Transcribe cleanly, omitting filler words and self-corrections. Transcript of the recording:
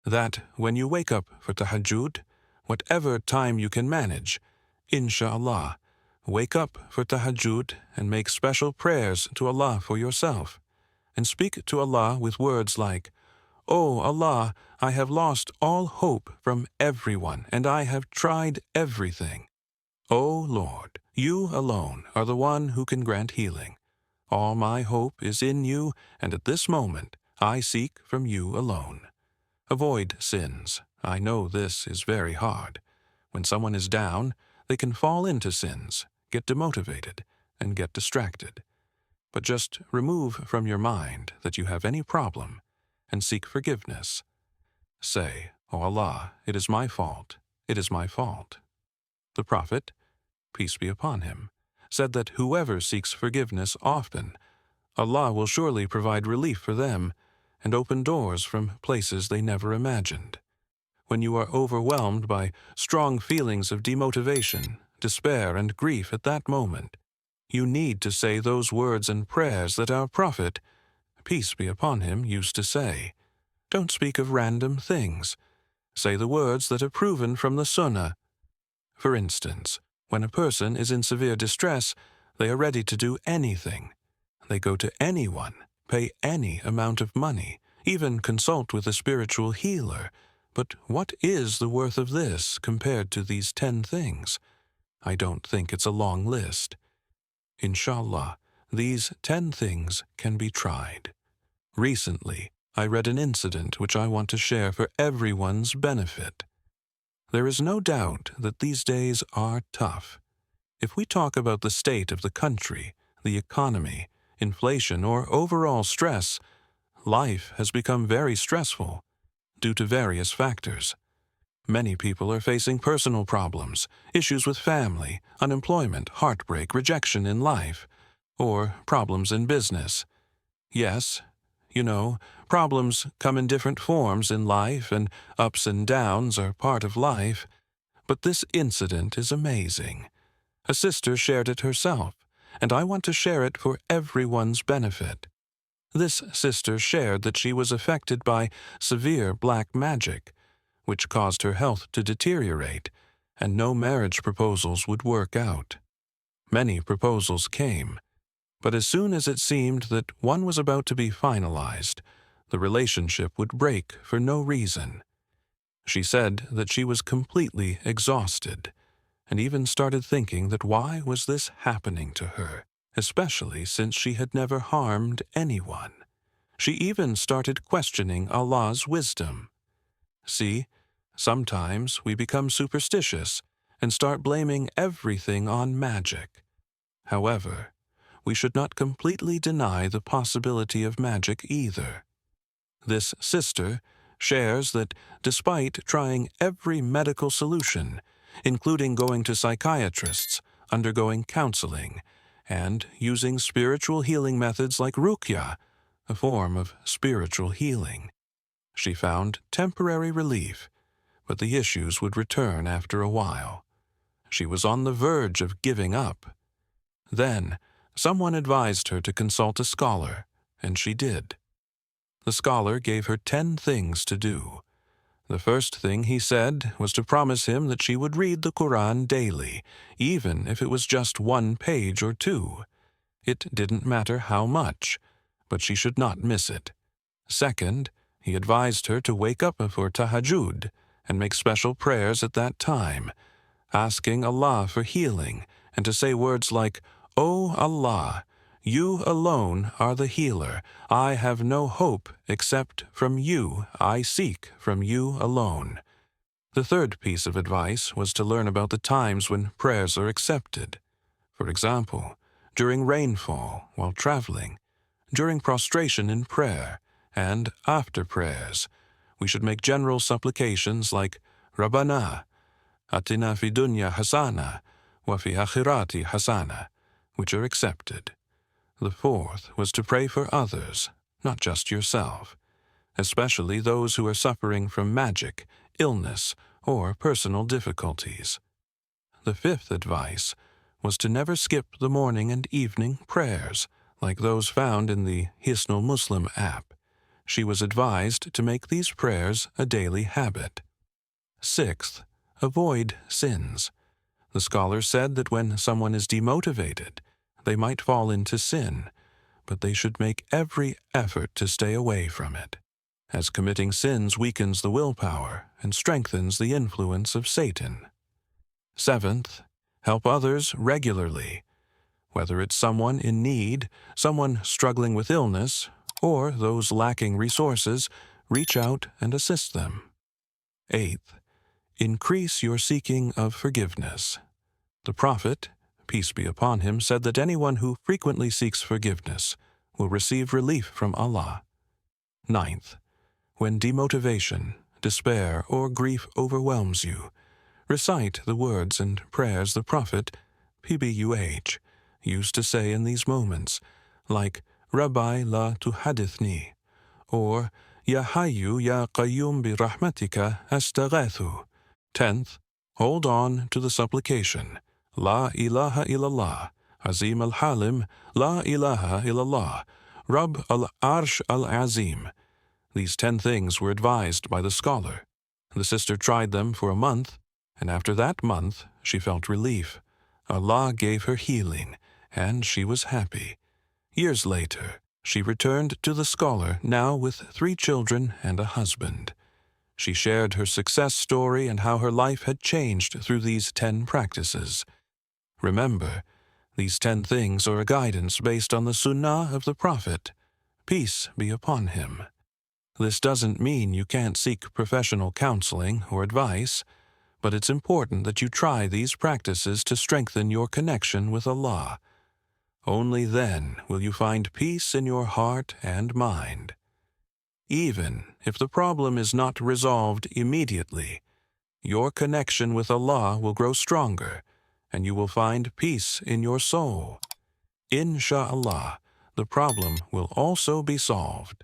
that when you wake up for Tahajjud, whatever time you can manage, inshallah, wake up for Tahajjud and make special prayers to Allah for yourself, and speak to Allah with words like, "O Allah, I have lost all hope from everyone, and I have tried everything. O Lord, you alone are the one who can grant healing. All my hope is in you, and at this moment I seek from you alone. Avoid sins. I know this is very hard. When someone is down, they can fall into sins, get demotivated, and get distracted. But just remove from your mind that you have any problem and seek forgiveness. Say, "O Allah, it is my fault. It is my fault." The Prophet, peace be upon him, said that whoever seeks forgiveness often, Allah will surely provide relief for them and open doors from places they never imagined. When you are overwhelmed by strong feelings of demotivation, despair, and grief at that moment, you need to say those words and prayers that our Prophet, peace be upon him, used to say. Don't speak of random things. Say the words that are proven from the Sunnah. For instance, when a person is in severe distress, they are ready to do anything. They go to anyone, pay any amount of money, even consult with a spiritual healer. But what is the worth of this compared to these 10 things? I don't think it's a long list. Inshallah, these 10 things can be tried. Recently, I read an incident which I want to share for everyone's benefit. There is no doubt that these days are tough. If we talk about the state of the country, the economy, inflation, or overall stress, life has become very stressful due to various factors. Many people are facing personal problems, issues with family, unemployment, heartbreak, rejection in life, or problems in business. Yes, you know, problems come in different forms in life, and ups and downs are part of life. But this incident is amazing. A sister shared it herself, and I want to share it for everyone's benefit. This sister shared that she was affected by severe black magic, which caused her health to deteriorate, and no marriage proposals would work out. Many proposals came, but as soon as it seemed that one was about to be finalized, the relationship would break for no reason. She said that she was completely exhausted, and even started thinking that why was this happening to her, especially since she had never harmed anyone. She even started questioning Allah's wisdom. See, sometimes we become superstitious and start blaming everything on magic. However, we should not completely deny the possibility of magic either. This sister shares that despite trying every medical solution, including going to psychiatrists, undergoing counseling, and using spiritual healing methods like ruqya, a form of spiritual healing, she found temporary relief, but the issues would return after a while. She was on the verge of giving up. Then, someone advised her to consult a scholar, and she did. The scholar gave her 10 things to do. The first thing he said was to promise him that she would read the Quran daily, even if it was just 1 page or 2. It didn't matter how much, but she should not miss it. Second, he advised her to wake up for Tahajjud and make special prayers at that time, asking Allah for healing, and to say words like, "O Allah, you alone are the healer. I have no hope except from you. I seek from you alone." The third piece of advice was to learn about the times when prayers are accepted. For example, during rainfall, while traveling, during prostration in prayer, and after prayers. We should make general supplications like Rabbana, Atina fi dunya hasana, wa fi akhirati hasana, which are accepted. The fourth was to pray for others, not just yourself, especially those who are suffering from magic, illness, or personal difficulties. The fifth advice was to never skip the morning and evening prayers, like those found in the Hisnul Muslim app. She was advised to make these prayers a daily habit. Sixth, avoid sins. The scholars said that when someone is demotivated, they might fall into sin, but they should make every effort to stay away from it, as committing sins weakens the willpower and strengthens the influence of Satan. Seventh, help others regularly. Whether it's someone in need, someone struggling with illness, or those lacking resources, reach out and assist them. Eighth, increase your seeking of forgiveness. The Prophet, peace be upon him, said that anyone who frequently seeks forgiveness will receive relief from Allah. Ninth, when demotivation, despair, or grief overwhelms you, recite the words and prayers the Prophet, PBUH, used to say in these moments, like Rabbi la tuhadithni, or Ya Hayyu Ya Qayyum bi Rahmatika Astaghathu. 10th, hold on to the supplication, La ilaha illallah, Azim al-Halim, La ilaha illallah, Rabb al-Arsh al-Azim. These 10 things were advised by the scholar. The sister tried them for a month, and after that month she felt relief. Allah gave her healing, and she was happy. Years later, she returned to the scholar, now with 3 children and a husband. She shared her success story and how her life had changed through these 10 practices. Remember, these 10 things are a guidance based on the Sunnah of the Prophet, peace be upon him. This doesn't mean you can't seek professional counseling or advice, but it's important that you try these practices to strengthen your connection with Allah. Only then will you find peace in your heart and mind. Even if the problem is not resolved immediately, your connection with Allah will grow stronger, and you will find peace in your soul. Insha'Allah, the problem will also be solved.